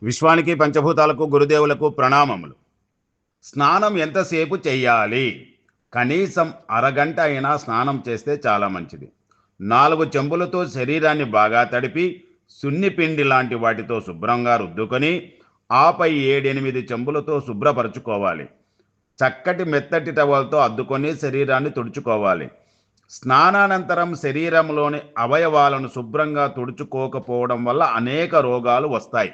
విశ్వానికి పంచభూతాలకు గురుదేవులకు ప్రణామములు. స్నానం ఎంతసేపు చెయ్యాలి? కనీసం అరగంట అయినా స్నానం చేస్తే చాలా మంచిది. 4 చెంబులతో శరీరాన్ని బాగా తడిపి సున్నిపిండి లాంటి వాటితో శుభ్రంగా రుద్దుకొని ఆపై 7-8 చెంబులతో శుభ్రపరచుకోవాలి. చక్కటి మెత్తటి టవల్తో అద్దుకొని శరీరాన్ని తుడుచుకోవాలి. స్నానానంతరం శరీరంలోని అవయవాలను శుభ్రంగా తుడుచుకోకపోవడం వల్ల అనేక రోగాలు వస్తాయి.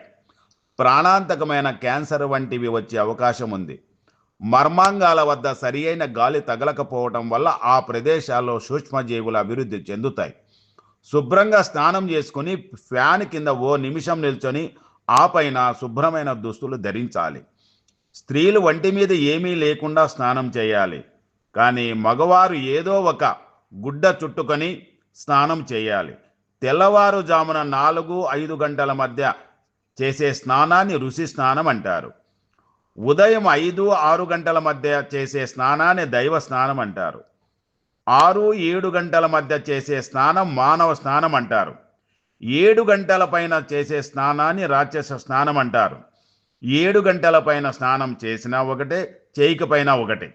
ప్రాణాంతకమైన క్యాన్సర్ వంటివి వచ్చే అవకాశం ఉంది. మర్మాంగాల వద్ద సరియైన గాలి తగలకపోవడం వల్ల ఆ ప్రదేశాల్లో సూక్ష్మజీవులు అభివృద్ధి చెందుతాయి. శుభ్రంగా స్నానం చేసుకుని ఫ్యాన్ కింద ఓ నిమిషం నిల్చొని ఆ పైన శుభ్రమైన దుస్తులు ధరించాలి. స్త్రీలు ఒంటి మీద ఏమీ లేకుండా స్నానం చేయాలి. కానీ మగవారు ఏదో ఒక గుడ్డ చుట్టుకొని స్నానం చేయాలి. తెల్లవారుజామున 4-5 గంటల మధ్య చేసే స్నానాన్ని ఋషి స్నానం అంటారు. ఉదయం 5-6 గంటల మధ్య చేసే స్నానాన్ని దైవ స్నానం అంటారు. 6-7 గంటల మధ్య చేసే స్నానం మానవ స్నానం అంటారు. 7 గంటల పైన చేసే స్నానాన్ని రాక్షస స్నానం అంటారు. 7 గంటల పైన స్నానం చేసినా ఒకటే, చేయకపోయినా ఒకటే.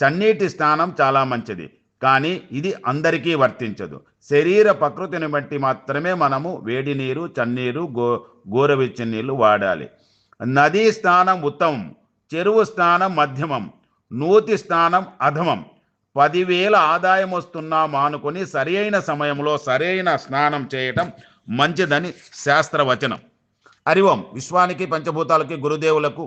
చన్నీటి స్నానం చాలా మంచిది, కానీ ఇది అందరికీ వర్తించదు. శరీర ప్రకృతిని బట్టి మాత్రమే మనము వేడి నీరు, చన్నీరు, గోరువెచ్చని నీళ్లు వాడాలి. నదీ స్నానం ఉత్తమం, చెరువు స్నానం మధ్యమం, నూతి స్నానం అధమం. 10,000 ఆదాయం వస్తున్నా మానుకొని సరైన సమయంలో సరైన స్నానం చేయటం మంచిదని శాస్త్రవచనం. హరి ఓం. విశ్వానికి పంచభూతాలకి గురుదేవులకు